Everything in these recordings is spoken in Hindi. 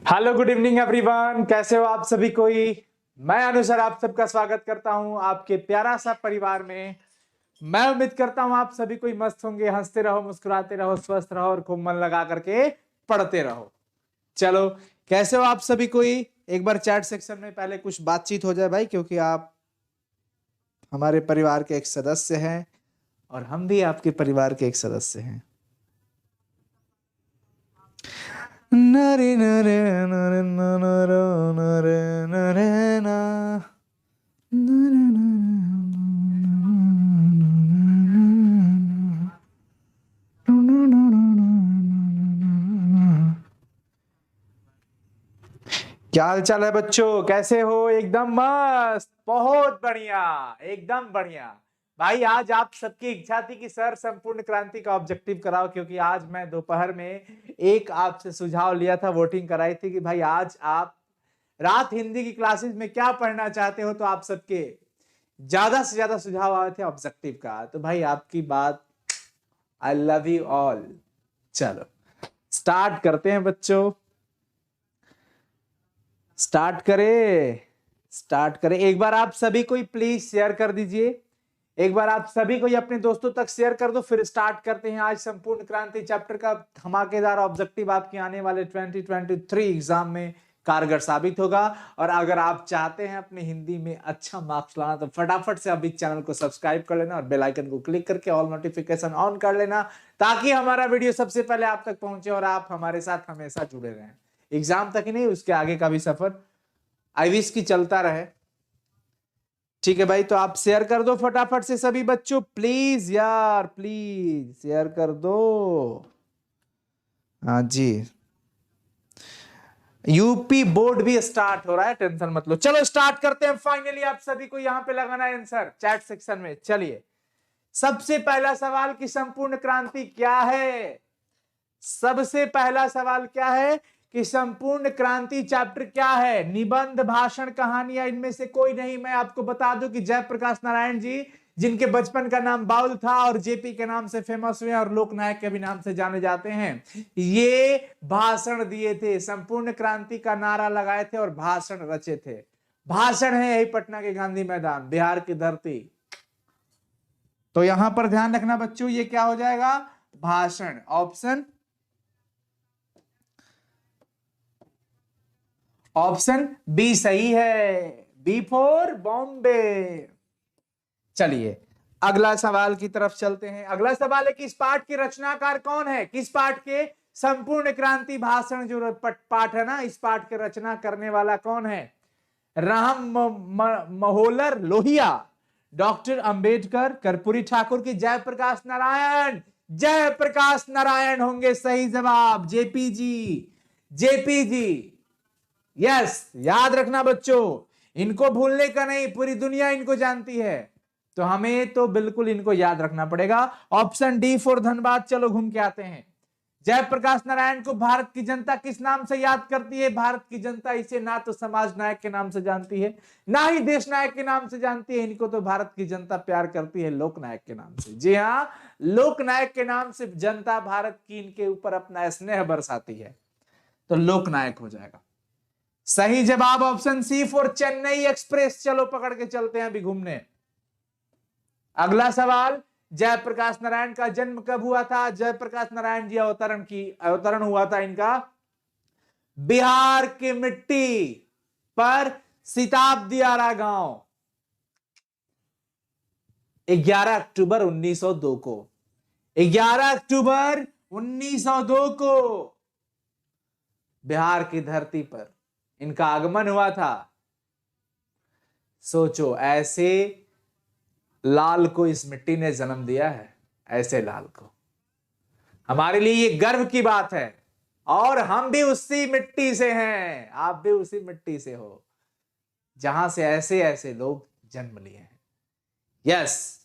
हेलो गुड इवनिंग एवरीवन, कैसे हो आप सभी कोई। मैं अनुसर आप सबका स्वागत करता हूं आपके प्यारा सा परिवार में। मैं उम्मीद करता हूं आप सभी कोई मस्त होंगे, हंसते रहो, मुस्कुराते रहो, स्वस्थ रहो और खूब मन लगा करके पढ़ते रहो। चलो, कैसे हो आप सभी कोई। एक बार चैट सेक्शन में पहले कुछ बातचीत हो जाए भाई, क्योंकि आप हमारे परिवार के एक सदस्य हैं और हम भी आपके परिवार के एक सदस्य हैं। नरे नरे नरे नरे नरे नरे ना क्या हाल चाल है बच्चों, कैसे हो। एकदम मस्त, बहुत बढ़िया, एकदम बढ़िया। भाई आज आप सबकी इच्छा थी कि सर संपूर्ण क्रांति का ऑब्जेक्टिव कराओ, क्योंकि आज मैं दोपहर में एक आपसे सुझाव लिया था, वोटिंग कराई थी कि भाई आज आप रात हिंदी की क्लासेस में क्या पढ़ना चाहते हो। तो आप सबके ज्यादा से ज्यादा सुझाव आए थे ऑब्जेक्टिव का। तो भाई आपकी बात, आई लव यू ऑल। चलो स्टार्ट करते हैं बच्चों, स्टार्ट करें। एक बार आप सभी को प्लीज शेयर कर दीजिए, एक बार आप सभी को अपने दोस्तों तक शेयर कर दो, फिर स्टार्ट करते हैं आज संपूर्ण क्रांति चैप्टर का धमाकेदार ऑब्जेक्टिव आपके आने वाले 2023 एग्जाम में कारगर साबित होगा। और अगर आप चाहते हैं अपने हिंदी में अच्छा मार्क्स लाना, तो फटाफट से अभी चैनल को सब्सक्राइब कर लेना और बेल आइकन को क्लिक करके ऑल नोटिफिकेशन ऑन कर लेना, ताकि हमारा वीडियो सबसे पहले आप तक पहुंचे और आप हमारे साथ हमेशा जुड़े रहें। एग्जाम तक ही नहीं, उसके आगे का भी सफर आई विश की चलता रहे। ठीक है भाई, तो आप शेयर कर दो फटाफट से सभी बच्चों, प्लीज यार, प्लीज शेयर कर दो। हाँ जी, यूपी बोर्ड भी स्टार्ट हो रहा है, टेंशन मत लो। चलो स्टार्ट करते हैं। फाइनली आप सभी को यहां पे लगाना है आंसर चैट सेक्शन में। चलिए, सबसे पहला सवाल कि संपूर्ण क्रांति क्या है। सबसे पहला सवाल क्या है कि संपूर्ण क्रांति चैप्टर क्या है। निबंध, भाषण, कहानियां, इनमें से कोई नहीं। मैं आपको बता दूं कि जयप्रकाश नारायण जी, जिनके बचपन का नाम बाउल था और जेपी के नाम से फेमस हुए और लोकनायक के भी नाम से जाने जाते हैं, ये भाषण दिए थे, संपूर्ण क्रांति का नारा लगाए थे और भाषण रचे थे। भाषण है यही पटना के गांधी मैदान, बिहार की धरती। तो यहां पर ध्यान रखना बच्चों, ये क्या हो जाएगा, भाषण। ऑप्शन बी सही है, बी फॉर बॉम्बे। चलिए अगला सवाल की तरफ चलते हैं। अगला सवाल है कि इस पाठ के रचनाकार कौन है। किस पाठ के, संपूर्ण क्रांति भाषण जो पाठ है ना, इस पाठ के रचना करने वाला कौन है। राम महोलर लोहिया, डॉक्टर अंबेडकर, कर्पूरी ठाकुर की जयप्रकाश नारायण। जयप्रकाश नारायण होंगे सही जवाब। जेपी जी, जेपी जी, यस। याद रखना बच्चों, इनको भूलने का नहीं, पूरी दुनिया इनको जानती है, तो हमें तो बिल्कुल इनको याद रखना पड़ेगा। Option D for Dhanbad. चलो घूम के आते हैं। जयप्रकाश नारायण को भारत की जनता किस नाम से याद करती है। भारत की जनता इसे ना तो समाज नायक के नाम से जानती है, ना ही देश नायक के नाम से जानती है। इनको तो भारत की जनता प्यार करती है लोकनायक के नाम से। जी हाँ, लोकनायक के नाम से जनता भारत की इनके ऊपर अपना स्नेह बरसाती है, तो लोकनायक हो जाएगा सही जवाब। Option C for Chennai express. चलो पकड़ के चलते हैं अभी घूमने। अगला सवाल, जयप्रकाश नारायण का जन्म कब हुआ था। जयप्रकाश नारायण जी अवतरण हुआ था इनका बिहार की मिट्टी पर, सिताबदियारा गांव, 11 अक्टूबर 1902 को। 11 अक्टूबर 1902 को बिहार की धरती पर इनका आगमन हुआ था। सोचो, ऐसे लाल को इस मिट्टी ने जन्म दिया है, ऐसे लाल को। हमारे लिए ये गर्व की बात है, और हम भी उसी मिट्टी से हैं, आप भी उसी मिट्टी से हो जहां से ऐसे ऐसे लोग जन्म लिए हैं। यस,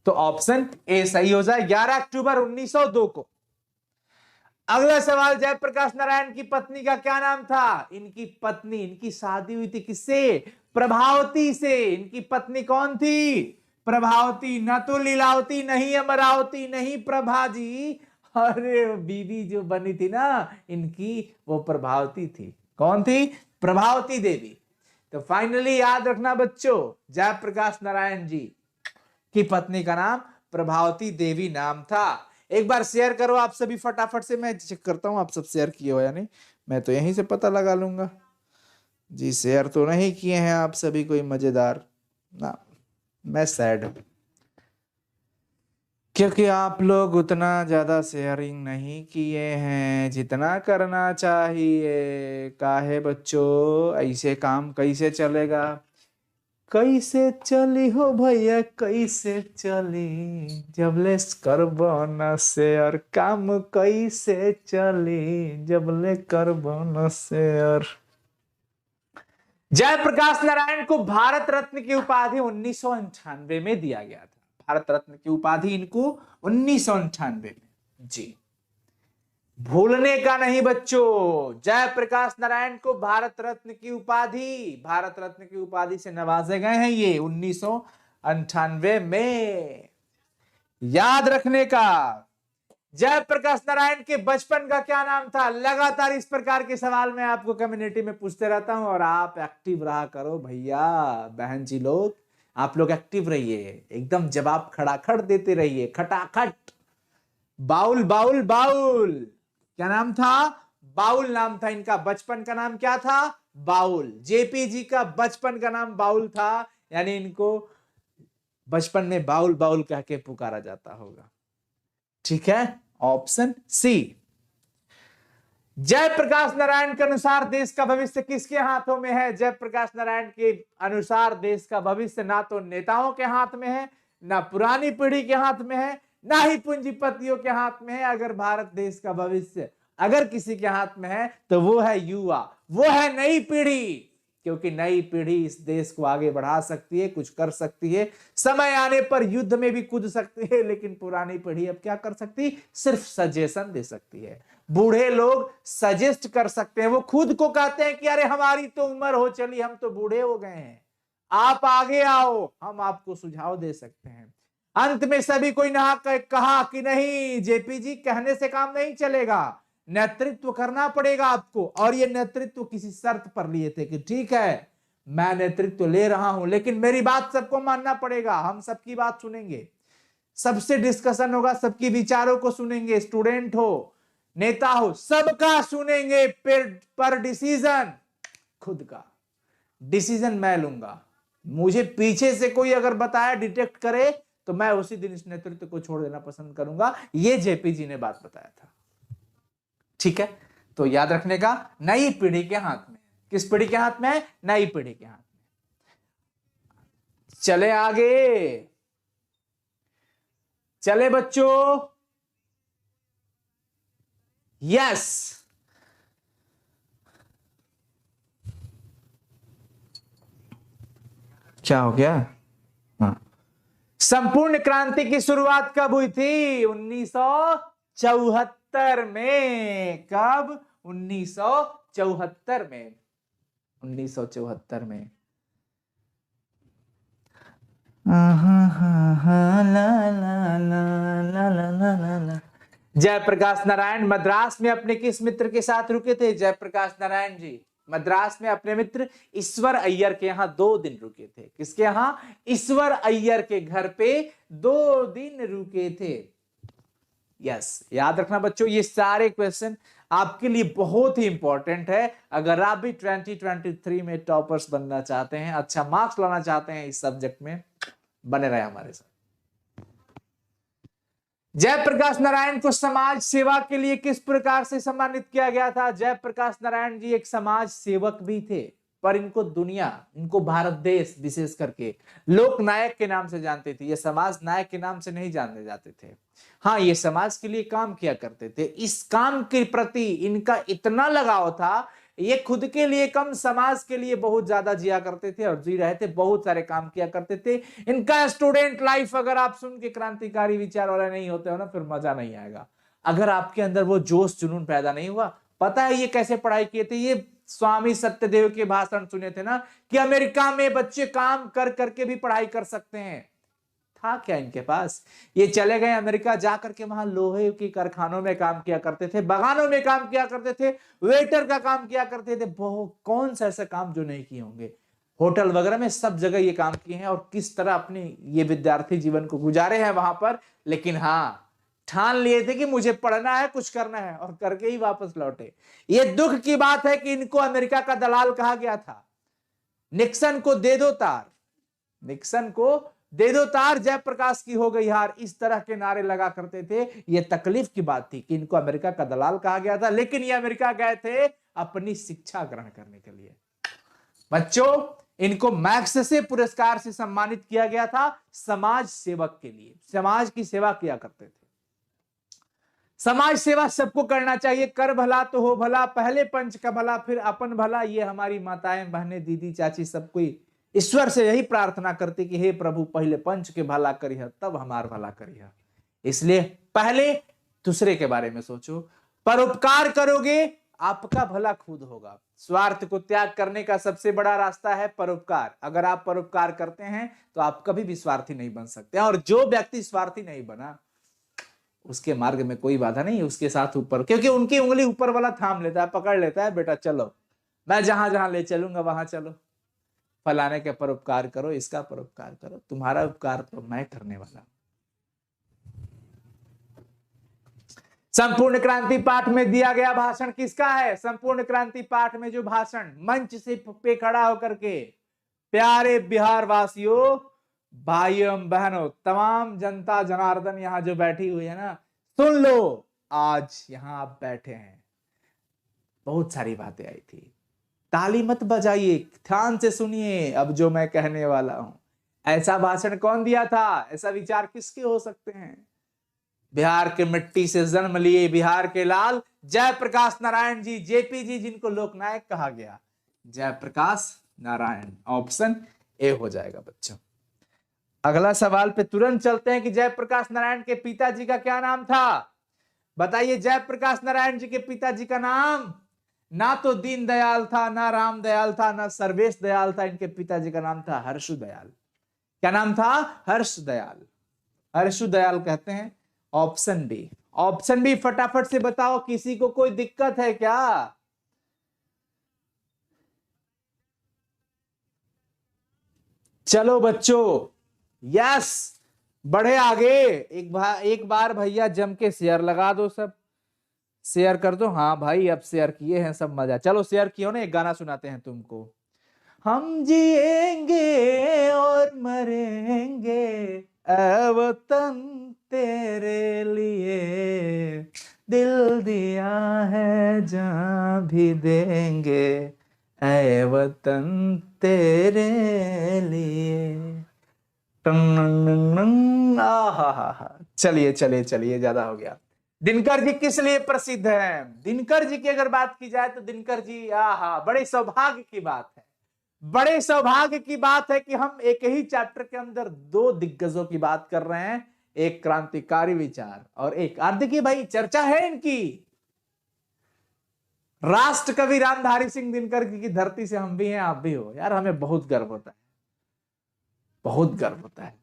तो ऑप्शन ए सही हो जाए, 11 अक्टूबर 1902 को। अगला सवाल, जयप्रकाश नारायण की पत्नी का क्या नाम था। इनकी पत्नी, इनकी शादी हुई थी किससे, प्रभावती से। इनकी पत्नी कौन थी, प्रभावती। न तो लीलावती, नहीं अमरावती, नहीं प्रभा जी, अरे बीवी जो बनी थी ना इनकी, वो प्रभावती थी। कौन थी? प्रभावती देवी। तो फाइनली याद रखना बच्चों, जयप्रकाश नारायण जी की पत्नी का नाम प्रभावती देवी नाम था। एक बार शेयर करो आप सभी फटाफट से, मैं चेक करता हूं आप सब शेयर किए हो या नहीं, मैं तो यहीं से पता लगा लूंगा। जी शेयर तो नहीं किए हैं आप सभी, कोई मजेदार ना, मैं सैड हूं क्योंकि आप लोग उतना ज्यादा शेयरिंग नहीं किए हैं जितना करना चाहिए। काहे बच्चों, ऐसे काम कैसे चलेगा? कैसे चली हो भैया, कैसे चली, जबले करबो न शेयर, काम कैसे चली जबले करबो न शेयर। जयप्रकाश नारायण को भारत रत्न की उपाधि 1998 में दिया गया था। भारत रत्न की उपाधि इनको 1998 में। जी भूलने का नहीं बच्चों, जयप्रकाश नारायण को भारत रत्न की उपाधि, भारत रत्न की उपाधि से नवाजे गए हैं ये 1998 में। याद रखने का, जयप्रकाश नारायण के बचपन का क्या नाम था? लगातार इस प्रकार के सवाल मैं आपको कम्युनिटी में पूछते रहता हूं और आप एक्टिव रहा करो भैया बहन जी लोग, आप लोग एक्टिव रहिए, एकदम जवाब खड़ाखड़ देते रहिए, खटाखट। बाउल बाउल बाउल, क्या नाम था? बाउल नाम था इनका, बचपन का नाम क्या था? बाउल। जेपी जी का बचपन का नाम बाउल था, यानी इनको बचपन में बाउल बाउल कह के पुकारा जाता होगा। ठीक है, ऑप्शन सी। जयप्रकाश नारायण के अनुसार देश का भविष्य किसके हाथों में है? जयप्रकाश नारायण के अनुसार देश का भविष्य ना तो नेताओं के हाथ में है, ना पुरानी पीढ़ी के हाथ में है, ना ही पूंजीपतियों के हाथ में है। अगर भारत देश का भविष्य अगर किसी के हाथ में है तो वो है युवा, वो है नई पीढ़ी, क्योंकि नई पीढ़ी इस देश को आगे बढ़ा सकती है, कुछ कर सकती है, समय आने पर युद्ध में भी कूद सकती है। लेकिन पुरानी पीढ़ी अब क्या कर सकती? सिर्फ सजेशन दे सकती है। बूढ़े लोग सजेस्ट कर सकते हैं, वो खुद को कहते हैं कि अरे हमारी तो उम्र हो चली, हम तो बूढ़े हो गए हैं, आप आगे आओ, हम आपको सुझाव दे सकते हैं। अंत में सभी कोई नहा कहा कि नहीं जेपी जी, कहने से काम नहीं चलेगा, नेतृत्व करना पड़ेगा आपको। और ये नेतृत्व किसी शर्त पर लिए थे कि ठीक है मैं नेतृत्व ले रहा हूं, लेकिन मेरी बात सबको मानना पड़ेगा, हम सबकी बात सुनेंगे, सबसे डिस्कशन होगा, सबकी विचारों को सुनेंगे, स्टूडेंट हो नेता हो सबका सुनेंगे, पर डिसीजन खुद का, डिसीजन मैं लूंगा। मुझे पीछे से कोई अगर बताया, डिटेक्ट करे, तो मैं उसी दिन इस नेतृत्व को छोड़ देना पसंद करूंगा। ये जेपी जी ने बात बताया था। ठीक है, तो याद रखने का, नई पीढ़ी के हाथ में। किस पीढ़ी के हाथ में है? नई पीढ़ी के हाथ में। चले आगे, चले बच्चों, यस। क्या हो गया? हाँ, संपूर्ण क्रांति की शुरुआत कब हुई थी? 1974 में। कब? 1974 में। 1974 में। जयप्रकाश नारायण मद्रास में अपने किस मित्र के साथ रुके थे? जयप्रकाश नारायण जी मद्रास में अपने मित्र ईश्वर अय्यर के यहाँ 2 दिन रुके थे। किसके यहाँ? ईश्वर अय्यर के घर पे 2 दिन रुके थे। यस, याद रखना बच्चों, ये सारे क्वेश्चन आपके लिए बहुत ही इंपॉर्टेंट है। अगर आप भी 2023 में टॉपर्स बनना चाहते हैं, अच्छा मार्क्स लाना चाहते हैं इस सब्जेक्ट में, बने रहे हमारे साथ। जयप्रकाश नारायण को समाज सेवा के लिए किस प्रकार से सम्मानित किया गया था? जयप्रकाश नारायण जी एक समाज सेवक भी थे, पर इनको दुनिया, इनको भारत देश विशेष करके लोक नायक के नाम से जानते थे। ये समाज नायक के नाम से नहीं जाने जाते थे। हाँ, ये समाज के लिए काम किया करते थे। इस काम के प्रति इनका इतना लगाव था, ये खुद के लिए कम, समाज के लिए बहुत ज्यादा जिया करते थे और जी रहे थे, बहुत सारे काम किया करते थे। इनका स्टूडेंट लाइफ अगर आप सुन के क्रांतिकारी विचार वाला नहीं होते हो ना, फिर मजा नहीं आएगा। अगर आपके अंदर वो जोश जुनून पैदा नहीं हुआ। पता है ये कैसे पढ़ाई किए थे? ये स्वामी सत्यदेव के भाषण सुने थे ना, कि अमेरिका में बच्चे काम कर करके भी पढ़ाई कर सकते हैं। था क्या इनके पास? ये चले गए अमेरिका, जाकर के वहां लोहे की कारखानों में काम किया करते थे, बगानों में काम किया करते थे, वेटर का काम किया करते थे। बहुत कौन सा ऐसा काम जो नहीं किए होंगे? होटल वगैरह में सब जगह ये काम किए हैं, और किस तरह अपने ये विद्यार्थी जीवन को गुजारे हैं वहां पर। लेकिन हाँ, ठान लिए थे कि मुझे पढ़ना है, कुछ करना है, और करके ही वापस लौटे। ये दुख की बात है कि इनको अमेरिका का दलाल कहा गया था। निक्सन को दे दो तार, निक्सन को दे दो तार, जयप्रकाश की हो गई हार, इस तरह के नारे लगा करते थे। यह तकलीफ की बात थी कि इनको अमेरिका का दलाल कहा गया था, लेकिन ये अमेरिका गए थे अपनी शिक्षा ग्रहण करने के लिए। बच्चों, इनको मैक्स से पुरस्कार से सम्मानित किया गया था समाज सेवक के लिए। समाज की सेवा किया करते थे। समाज सेवा सबको करना चाहिए। कर भला तो हो भला, पहले पंच का भला फिर अपन भला। ये हमारी माताएं, बहनें, दीदी, चाची सब कोई ईश्वर से यही प्रार्थना करती कि हे प्रभु, पहले पंच के भला करिह, तब हमार भला करिह। इसलिए पहले दूसरे के बारे में सोचो। परोपकार करोगे, आपका भला खुद होगा। स्वार्थ को त्याग करने का सबसे बड़ा रास्ता है परोपकार। अगर आप परोपकार करते हैं तो आप कभी भी स्वार्थी नहीं बन सकते। और जो व्यक्ति स्वार्थी नहीं बना, उसके मार्ग में कोई बाधा नहीं, उसके साथ ऊपर, क्योंकि उनकी उंगली ऊपर वाला थाम लेता है, पकड़ लेता है, बेटा चलो, मैं जहां जहां ले चलूंगा वहां चलो, फलाने के परोपकार करो, इसका परोपकार करो, तुम्हारा उपकार तो मैं करने वाला। संपूर्ण क्रांति पाठ में दिया गया भाषण किसका है? संपूर्ण क्रांति पाठ में जो भाषण मंच से पे खड़ा होकर के, प्यारे बिहार वासियों, भाइयों बहनों, तमाम जनता जनार्दन यहां जो बैठी हुई है ना, सुन लो, आज यहां आप बैठे हैं, बहुत सारी बातें आई थी। ताली मत बजाइए, ध्यान से सुनिए अब जो मैं कहने वाला हूं। ऐसा भाषण कौन दिया था? ऐसा विचार किसके हो सकते हैं? बिहार के मिट्टी से जन्म लिए बिहार के लाल जयप्रकाश नारायण जी, जेपी जी, जिनको लोकनायक कहा गया, जयप्रकाश नारायण। ऑप्शन ए हो जाएगा बच्चों। अगला सवाल पे तुरंत चलते हैं कि जयप्रकाश नारायण के पिताजी का क्या नाम था? बताइए, जयप्रकाश नारायण जी के पिताजी का नाम ना तो दीन दयाल था, ना राम दयाल था, ना सर्वेश दयाल था। इनके पिताजी का नाम था हर्षु दयाल। क्या नाम था? हर्ष दयाल। हर्षु दयाल कहते हैं। Option B. ऑप्शन बी फटाफट से बताओ, किसी को कोई दिक्कत है क्या? चलो बच्चों, यस, बढ़े आगे। एक बार भैया जम के शेयर लगा दो, सब शेयर कर दो। हाँ भाई, अब शेयर किए हैं सब, मजा। चलो शेयर किया ना, एक गाना सुनाते हैं तुमको। हम जिएंगे और मरेंगे ऐ वतन तेरे लिए, दिल दिया है जान भी देंगे ऐ वतन तेरे लिए। चलिए चलिए चलिए, ज्यादा हो गया। दिनकर जी किस लिए प्रसिद्ध हैं? दिनकर जी की अगर बात की जाए तो दिनकर जी, आहा, बड़े सौभाग्य की बात है, बड़े सौभाग्य की बात है कि हम एक ही चैप्टर के अंदर दो दिग्गजों की बात कर रहे हैं। एक क्रांतिकारी विचार और एक, आज देखिए भाई, चर्चा है इनकी। राष्ट्र कवि रामधारी सिंह दिनकर की धरती से हम भी हैं, आप भी हो। यार हमें बहुत गर्व होता है, बहुत गर्व होता है।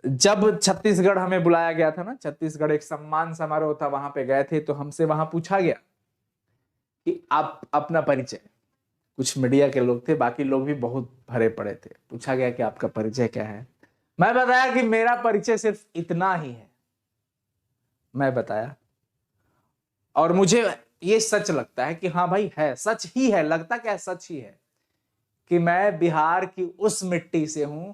जब छत्तीसगढ़ हमें बुलाया गया था ना, छत्तीसगढ़ एक सम्मान समारोह था, वहां पे गए थे, तो हमसे वहां पूछा गया कि आप अपना परिचय, कुछ मीडिया के लोग थे, बाकी लोग भी बहुत भरे पड़े थे। पूछा गया कि आपका परिचय क्या है? मैं बताया कि मेरा परिचय सिर्फ इतना ही है। मैं बताया, और मुझे ये सच लगता है कि हाँ भाई, है, सच ही है। लगता क्या है? सच ही है कि मैं बिहार की उस मिट्टी से हूं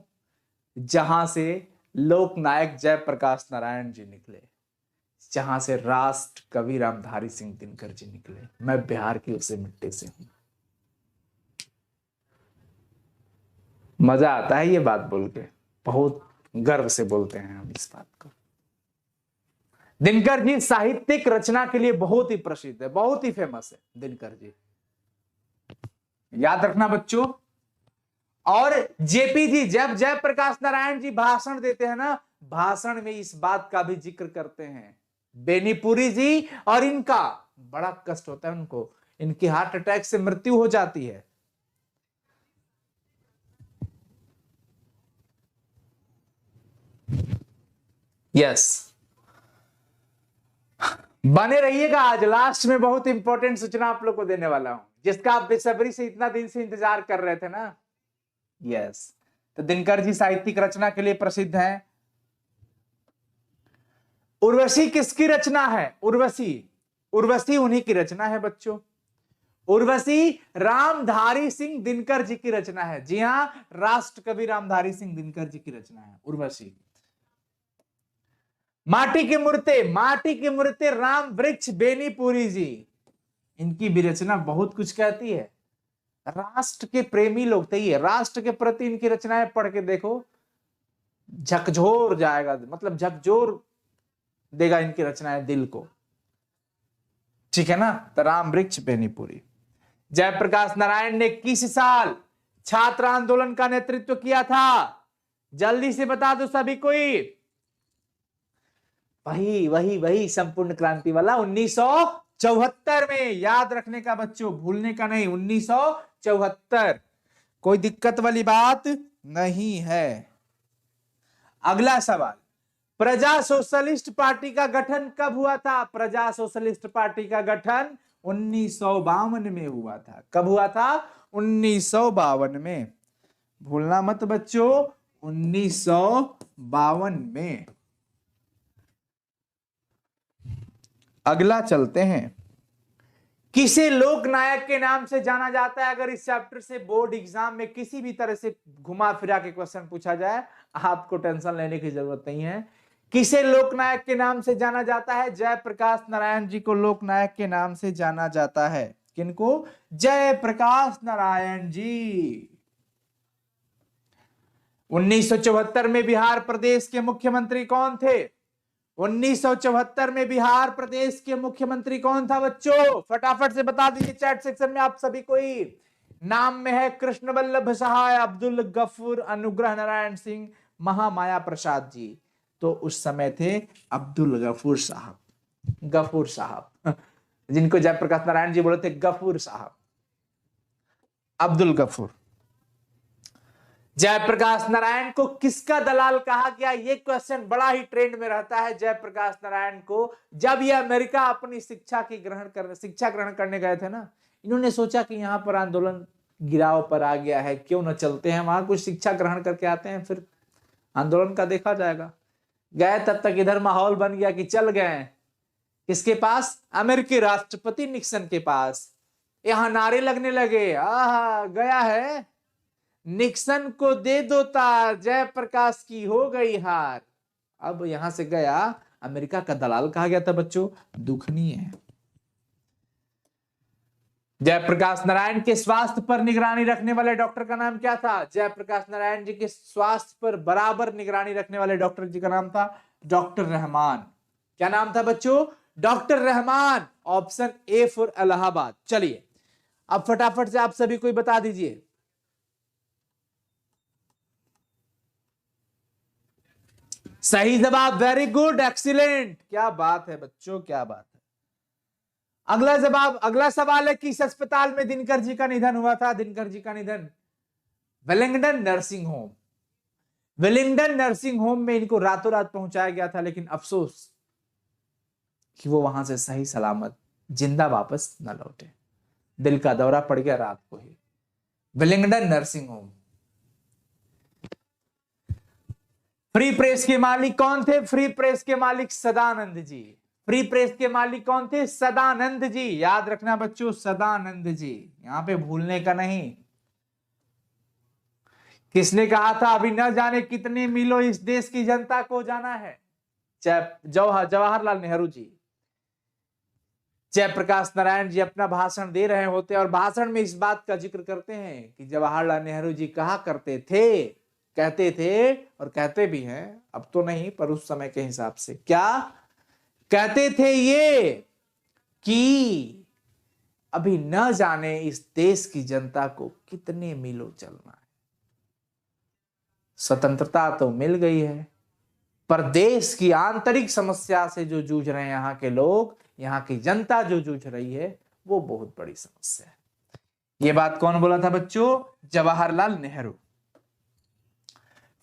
जहां से लोकनायक जयप्रकाश नारायण जी निकले, जहां से राष्ट्र कवि रामधारी सिंह दिनकर जी निकले। मैं बिहार की उसी मिट्टी से हूं। मजा आता है ये बात बोल के, बहुत गर्व से बोलते हैं हम इस बात को। दिनकर जी साहित्यिक रचना के लिए बहुत ही प्रसिद्ध है, बहुत ही फेमस है दिनकर जी, याद रखना बच्चों। और जेपी जी, जब जयप्रकाश नारायण जी भाषण देते हैं ना, भाषण में इस बात का भी जिक्र करते हैं। बेनीपुरी जी, और इनका बड़ा कष्ट होता है उनको, इनकी हार्ट अटैक से मृत्यु हो जाती है। यस, बने रहिएगा। आज लास्ट में बहुत इंपॉर्टेंट सूचना आप लोग को देने वाला हूं, जिसका आप बेसब्री से इतना दिन से इंतजार कर रहे थे ना। यस, तो दिनकर जी साहित्यिक रचना के लिए प्रसिद्ध हैं। उर्वशी किसकी रचना है? उर्वशी, उर्वशी उन्हीं की रचना है बच्चों। उर्वशी रामधारी सिंह दिनकर जी की रचना है। जी हां, राष्ट्र कवि रामधारी सिंह दिनकर जी की रचना है उर्वशी। माटी की मूर्ते, माटी की मूर्ते राम वृक्ष बेनीपुरी जी, इनकी भी रचना बहुत कुछ कहती है। राष्ट्र के प्रेमी लोग थे ये, राष्ट्र के प्रति इनकी रचनाएं पढ़ के देखो, झकझोर जाएगा, मतलब झकझोर देगा इनकी रचनाएं दिल को। ठीक है ना? तो राम वृक्ष बेनीपुरी। जयप्रकाश नारायण ने किस साल छात्र आंदोलन का नेतृत्व किया था? जल्दी से बता दो सभी कोई। वही संपूर्ण क्रांति वाला 1974 में। याद रखने का बच्चों, भूलने का नहीं, 1974। कोई दिक्कत वाली बात नहीं है। अगला सवाल, प्रजा सोशलिस्ट पार्टी का गठन कब हुआ था? प्रजा सोशलिस्ट पार्टी का गठन 1952 में हुआ था। कब हुआ था? 1952 में। भूलना मत बच्चों, 1952 में। अगला चलते हैं, किसे लोकनायक के नाम से जाना जाता है? अगर इस चैप्टर से बोर्ड एग्जाम में किसी भी तरह से घुमा फिरा के क्वेश्चन पूछा जाए, आपको टेंशन लेने की जरूरत नहीं है। किसे लोकनायक के नाम से जाना जाता है? जयप्रकाश नारायण जी को लोकनायक के नाम से जाना जाता है। किनको? जयप्रकाश नारायण जी। 1974 में बिहार प्रदेश के मुख्यमंत्री कौन थे? 1974 में बिहार प्रदेश के मुख्यमंत्री कौन था बच्चों? फटाफट से बता दीजिए चैट सेक्शन में आप सभी कोई। नाम में है कृष्ण वल्लभ सहाय, अब्दुल गफूर, अनुग्रह नारायण सिंह, महामाया प्रसाद जी। तो उस समय थे अब्दुल गफूर साहब, गफूर साहब, जिनको जयप्रकाश नारायण जी बोले थे गफूर साहब, अब्दुल गफूर। जयप्रकाश नारायण को किसका दलाल कहा गया? ये क्वेश्चन बड़ा ही ट्रेंड में रहता है। जयप्रकाश नारायण को जब ये अमेरिका अपनी शिक्षा ग्रहण करने गए थे ना, इन्होंने सोचा कि यहाँ पर आंदोलन गिराव पर आ गया है, क्यों न चलते हैं वहां, कुछ शिक्षा ग्रहण करके आते हैं, फिर आंदोलन का देखा जाएगा। गए, तब तक इधर माहौल बन गया कि चल गए किसके पास? अमेरिकी राष्ट्रपति निक्सन के पास। यहां नारे लगने लगे, आहा गया है, निक्सन को दे दो तार, जयप्रकाश की हो गई हार। अब यहां से गया, अमेरिका का दलाल कहा गया था बच्चों, दुखनीय है। जयप्रकाश नारायण के स्वास्थ्य पर निगरानी रखने वाले डॉक्टर का नाम क्या था? जयप्रकाश नारायण जी के स्वास्थ्य पर बराबर निगरानी रखने वाले डॉक्टर जी का नाम था डॉक्टर रहमान। क्या नाम था बच्चों? Doctor Rahman. Option A for Allahabad. चलिए अब फटाफट से आप सभी कोई बता दीजिए। सही जवाब, वेरी गुड, एक्सीलेंट, क्या बात है बच्चों, क्या बात है। अगला जवाब, अगला सवाल है, किस अस्पताल में दिनकर जी का निधन हुआ था? दिनकर जी का निधन Wellington nursing home, Wellington nursing home में इनको रातों रात पहुंचाया गया था, लेकिन अफसोस कि वो वहां से सही सलामत जिंदा वापस न लौटे। दिल का दौरा पड़ गया रात को ही। Wellington nursing home. Free press के मालिक कौन थे? फ्री प्रेस के मालिक सदानंद जी। फ्री प्रेस के मालिक कौन थे? सदानंद जी। याद रखना बच्चों, सदानंद जी, यहां पे भूलने का नहीं। किसने कहा था अभी न जाने कितने मीलों इस देश की जनता को जाना है? जवाहरलाल नेहरू जी। जयप्रकाश नारायण जी अपना भाषण दे रहे होते और भाषण में इस बात का जिक्र करते हैं कि जवाहरलाल नेहरू जी कहा करते थे, कहते थे और कहते भी हैं, अब तो नहीं पर उस समय के हिसाब से, क्या कहते थे? ये कि अभी न जाने इस देश की जनता को कितने मीलों चलना है। स्वतंत्रता तो मिल गई है, पर देश की आंतरिक समस्या से जो जूझ रहे हैं यहाँ के लोग, यहाँ की जनता जो जूझ रही है, वो बहुत बड़ी समस्या है। ये बात कौन बोला था बच्चों? जवाहरलाल नेहरू।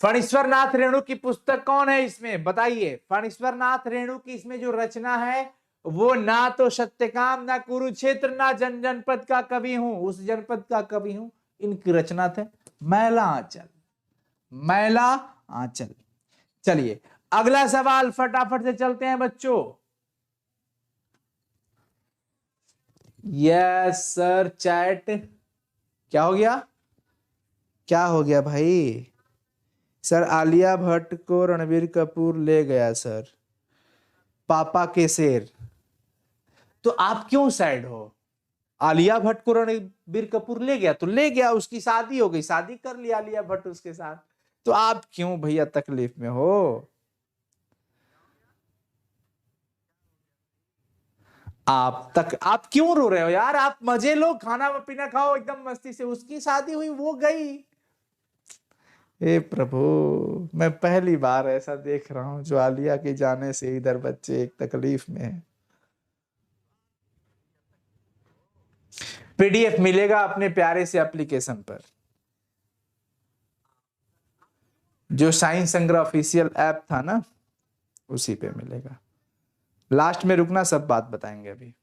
फणीश्वर नाथ रेणु की पुस्तक कौन है इसमें बताइए। फणीश्वर नाथ रेणु की इसमें जो रचना है वो ना तो सत्यकाम, ना कुरुक्षेत्र, ना जन जनपद का कवि हूं, उस जनपद का कवि हूं। इनकी रचना थे मैला आंचल, मैला आंचल। चलिए अगला सवाल फटाफट से चलते हैं बच्चों। यस सर चैट क्या हो गया, क्या हो गया भाई? सर आलिया भट्ट को रणबीर कपूर ले गया सर, पापा के शेर। तो आप क्यों सैड हो? आलिया भट्ट को रणबीर कपूर ले गया तो ले गया, उसकी शादी हो गई, शादी कर लिया आलिया भट्ट उसके साथ, तो आप क्यों भैया तकलीफ में हो? आप क्यों रो रहे हो यार? आप मजे लो, खाना पीना खाओ एकदम मस्ती से, उसकी शादी हुई वो गई। हे प्रभु, मैं पहली बार ऐसा देख रहा हूं जो आलिया के जाने से इधर बच्चे एक तकलीफ में है। पीडीएफ मिलेगा अपने प्यारे से एप्लीकेशन पर, जो साइंस संग्रह ऑफिशियल ऐप था ना उसी पे मिलेगा। लास्ट में रुकना, सब बात बताएंगे अभी।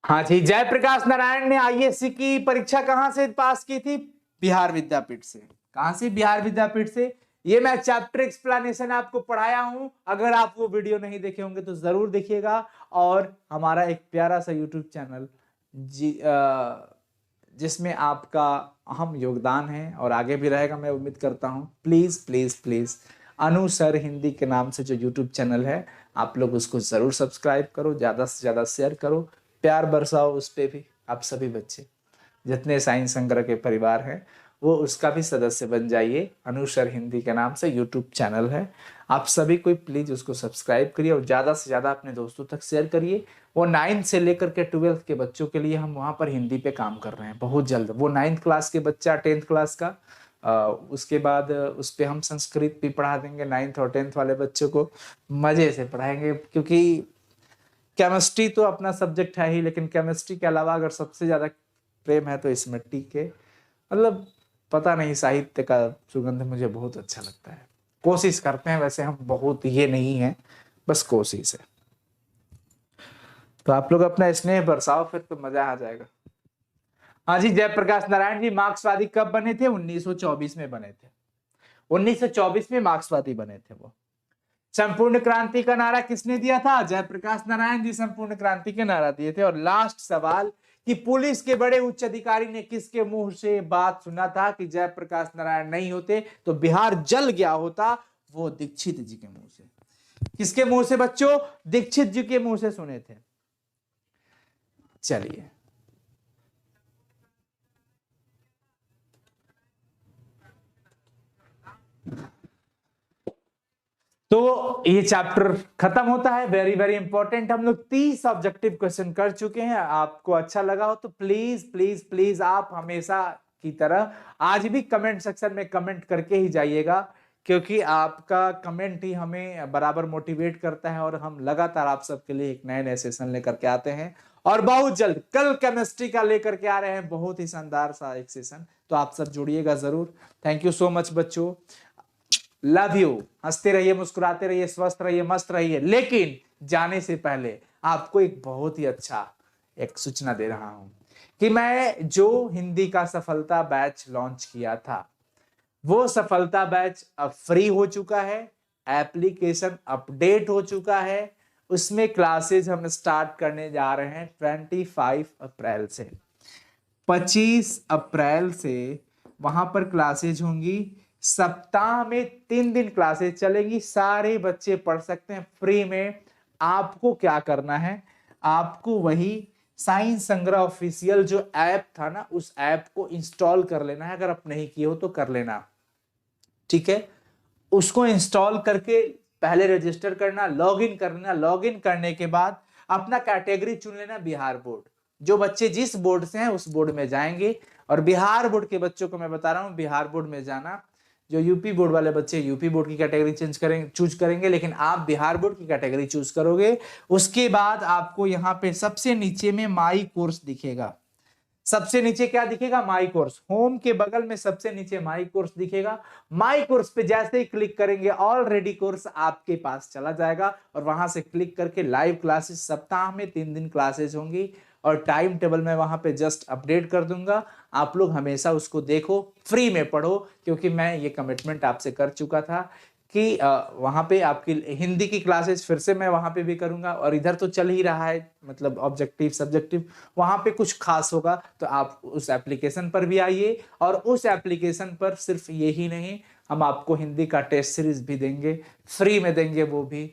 हाँ जी, जयप्रकाश नारायण ने आईएससी की परीक्षा कहां से पास की थी? बिहार विद्यापीठ से। कहां से? बिहार विद्यापीठ से। ये मैं चैप्टर एक्सप्लेनेशन आपको पढ़ाया हूं, अगर आप वो वीडियो नहीं देखे होंगे तो जरूर देखिएगा। और हमारा एक प्यारा सा यूट्यूब चैनल जिसमें आपका अहम योगदान है और आगे भी रहेगा, मैं उम्मीद करता हूं। Please please please Anu sir Hindi के नाम से जो यूट्यूब चैनल है, आप लोग उसको जरूर सब्सक्राइब करो, ज्यादा से ज्यादा शेयर करो, प्यार बरसाओ उस पे भी। आप सभी बच्चे जितने साइंस संग्रह के परिवार हैं वो उसका भी सदस्य बन जाइए। अनु सर हिंदी के नाम से यूट्यूब चैनल है, आप सभी कोई प्लीज उसको सब्सक्राइब करिए और ज्यादा से ज्यादा अपने दोस्तों तक शेयर करिए। वो 9th से लेकर के 12th के बच्चों के लिए हम वहां पर हिंदी पे काम कर रहे हैं बहुत जल्द। वो 9th क्लास के बच्चा 10th क्लास का, उसके बाद उस पे हम संस्कृत भी पढ़ा देंगे। 9th और 10th वाले बच्चों को मजे से पढ़ाएंगे, क्योंकि केमिस्ट्री तो अपना सब्जेक्ट है ही, लेकिन केमिस्ट्री के अलावा अगर सबसे ज्यादा प्रेम है तो इस मिट्टी के, मतलब पता नहीं, साहित्य का सुगंध मुझे बहुत अच्छा लगता है। कोशिश करते हैं वैसे हम, बहुत ये नहीं है, बस कोशिश है। तो आप लोग अपना स्नेह बरसाओ, फिर तो मजा आ जाएगा। हाँ जी, जयप्रकाश नारायण जी मार्क्सवादी कब बने थे? 1924 में बने थे। 1924 में मार्क्सवादी बने थे वो। संपूर्ण क्रांति का नारा किसने दिया था? जयप्रकाश नारायण जी संपूर्ण क्रांति के नारा दिए थे। और लास्ट सवाल कि पुलिस के बड़े उच्च अधिकारी ने किसके मुंह से बात सुना था कि जयप्रकाश नारायण नहीं होते तो बिहार जल गया होता? वो दीक्षित जी के मुंह से। किसके मुंह से बच्चों? दीक्षित जी के मुंह से सुने थे। चलिए तो ये चैप्टर खत्म होता है। Very very important. हम लोग 30 ऑब्जेक्टिव क्वेश्चन कर चुके हैं। आपको अच्छा लगा हो तो प्लीज प्लीज प्लीज आप हमेशा की तरह आज भी कमेंट सेक्शन में कमेंट करके ही जाइएगा, क्योंकि आपका कमेंट ही हमें बराबर मोटिवेट करता है और हम लगातार आप सबके लिए एक नए नए सेशन लेकर के आते हैं। और बहुत जल्द कल केमिस्ट्री का लेकर के आ रहे हैं, बहुत ही शानदार सा एक सेशन, तो आप सब जुड़िएगा जरूर। थैंक यू सो मच बच्चों, लव यू। हंसते रहिए, मुस्कुराते रहिए, स्वस्थ रहिए, मस्त रहिए। लेकिन जाने से पहले आपको एक बहुत ही अच्छा एक सूचना दे रहा हूं कि मैं जो हिंदी का सफलता बैच लॉन्च किया था, वो सफलता बैच अब फ्री हो चुका है, एप्लीकेशन अपडेट हो चुका है। उसमें क्लासेज हम स्टार्ट करने जा रहे हैं 25 अप्रैल से। 25 अप्रैल से वहां पर क्लासेज होंगी। सप्ताह में 3 दिन क्लासेज चलेंगी, सारे बच्चे पढ़ सकते हैं फ्री में। आपको क्या करना है? आपको वही साइंस संग्रह ऑफिशियल जो ऐप था ना, उस ऐप को इंस्टॉल कर लेना है। अगर आप नहीं किए हो तो कर लेना, ठीक है? उसको इंस्टॉल करके पहले रजिस्टर करना, लॉगिन करना। लॉगिन करने के बाद अपना कैटेगरी चुन लेना, बिहार बोर्ड। जो बच्चे जिस बोर्ड से हैं उस बोर्ड में जाएंगे। और बिहार बोर्ड के बच्चों को मैं बता रहा हूं बिहार बोर्ड में जाना। जो यूपी बोर्ड वाले बच्चे यूपी बोर्ड की कैटेगरी चूज करेंगे, लेकिन आप बिहार बोर्ड की कैटेगरी चूज करोगे। उसके बाद आपको यहाँ पे सबसे नीचे में माई कोर्स दिखेगा। सबसे नीचे क्या दिखेगा, माई कोर्स। होम के बगल में सबसे नीचे माई कोर्स दिखेगा। माई कोर्स पे जैसे ही क्लिक करेंगे ऑलरेडी कोर्स आपके पास चला जाएगा और वहां से क्लिक करके लाइव क्लासेस, सप्ताह में 3 दिन क्लासेस होंगी और टाइम टेबल मैं वहां पे जस्ट अपडेट कर दूंगा। आप लोग हमेशा उसको देखो, फ्री में पढ़ो, क्योंकि मैं ये कमिटमेंट आपसे कर चुका था कि वहाँ पे आपकी हिंदी की क्लासेस फिर से मैं वहाँ पे भी करूँगा। और इधर तो चल ही रहा है, मतलब ऑब्जेक्टिव सब्जेक्टिव, वहाँ पे कुछ खास होगा तो आप उस एप्लीकेशन पर भी आइए। और उस एप्लीकेशन पर सिर्फ यही नहीं, हम आपको हिंदी का टेस्ट सीरीज भी देंगे, फ्री में देंगे वो भी,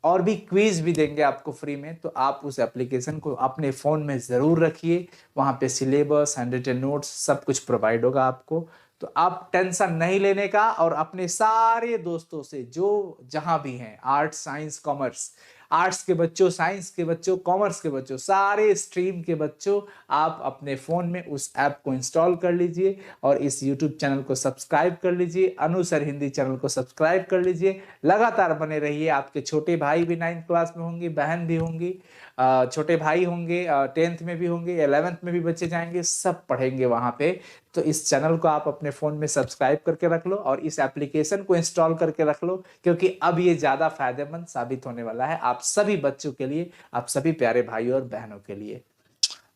और भी क्विज भी देंगे आपको फ्री में। तो आप उस एप्लीकेशन को अपने फ़ोन में ज़रूर रखिए, वहाँ पे सिलेबस, हैंड रिटन नोट्स सब कुछ प्रोवाइड होगा आपको। तो आप टेंशन नहीं लेने का, और अपने सारे दोस्तों से जो जहां भी हैं, आर्ट्स, साइंस, कॉमर्स, आर्ट्स के बच्चों, साइंस के बच्चों, कॉमर्स के बच्चों, सारे स्ट्रीम के बच्चों, आप अपने फ़ोन में उस ऐप को इंस्टॉल कर लीजिए और इस यूट्यूब चैनल को सब्सक्राइब कर लीजिए, अनुसर हिंदी चैनल को सब्सक्राइब कर लीजिए। लगातार बने रहिए। आपके छोटे भाई भी 9th क्लास में होंगे, बहन भी होंगी, छोटे भाई होंगे, 10th में भी होंगे, 11th में भी बच्चे जाएंगे, सब पढ़ेंगे वहाँ पे। तो इस चैनल को आप अपने फ़ोन में सब्सक्राइब करके रख लो और इस एप्लीकेशन को इंस्टॉल करके रख लो, क्योंकि अब ये ज़्यादा फायदेमंद साबित होने वाला है आप सभी बच्चों के लिए, आप सभी प्यारे भाइयों और बहनों के लिए।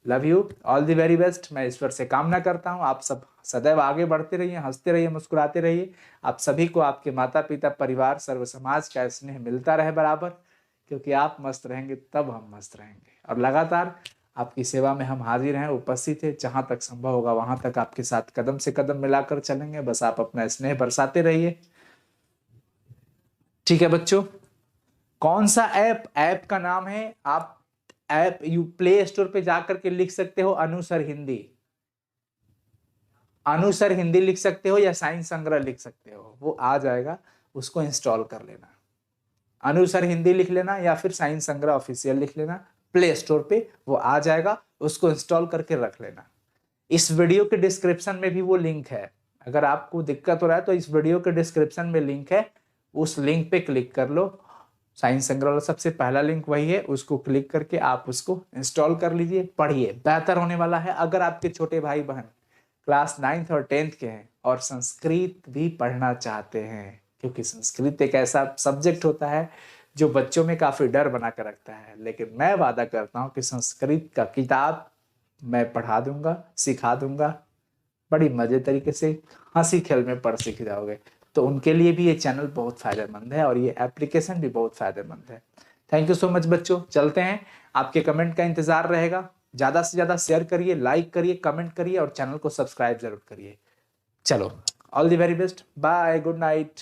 Love you, all the very best. मैं ईश्वर से कामना करता हूँ आप सब सदैव आगे बढ़ते रहिए, हंसते रहिए, मुस्कुराते रहिए। आप सभी को आपके माता पिता, परिवार, सर्व समाज का स्नेह मिलता रहे बराबर, क्योंकि आप मस्त रहेंगे तब हम मस्त रहेंगे। और लगातार आपकी सेवा में हम हाजिर हैं, उपस्थित हैं। जहां तक संभव होगा वहां तक आपके साथ कदम से कदम मिलाकर चलेंगे। बस आप अपना स्नेह बरसाते रहिए। ठीक है बच्चों, कौन सा ऐप, ऐप का नाम है, आप ऐप प्ले स्टोर पे जाकर के लिख सकते हो अनुसर हिंदी, अनुसर हिंदी लिख सकते हो, या साइंस संग्रह लिख सकते हो, वो आ जाएगा, उसको इंस्टॉल कर लेना। अनुसर हिंदी लिख लेना या फिर साइंस संग्रह ऑफिशियल लिख लेना, प्ले स्टोर पे वो आ जाएगा, उसको इंस्टॉल करके रख लेना। इस वीडियो के डिस्क्रिप्शन में भी वो लिंक है। अगर आपको दिक्कत हो रहा है तो इस वीडियो के डिस्क्रिप्शन में लिंक है, उस लिंक पे क्लिक कर लो। साइंस संग्रह वाला सबसे पहला लिंक वही है, उसको क्लिक करके आप उसको इंस्टॉल कर लीजिए, पढ़िए, बेहतर होने वाला है। अगर आपके छोटे भाई बहन क्लास 9th और 10th के हैं और संस्कृत भी पढ़ना चाहते हैं, क्योंकि संस्कृत एक ऐसा सब्जेक्ट होता है जो बच्चों में काफी डर बना कर रखता है, लेकिन मैं वादा करता हूँ कि संस्कृत का किताब मैं पढ़ा दूंगा, सिखा दूंगा, बड़ी मजे तरीके से, हंसी खेल में पढ़ सीख जाओगे। तो उनके लिए भी ये चैनल बहुत फायदेमंद है और ये एप्लीकेशन भी बहुत फायदेमंद है। थैंक यू सो मच बच्चों, चलते हैं, आपके कमेंट का इंतजार रहेगा। ज्यादा से ज्यादा शेयर करिए, लाइक करिए, कमेंट करिए और चैनल को सब्सक्राइब जरूर करिए। चलो, all the very best, bye, good night.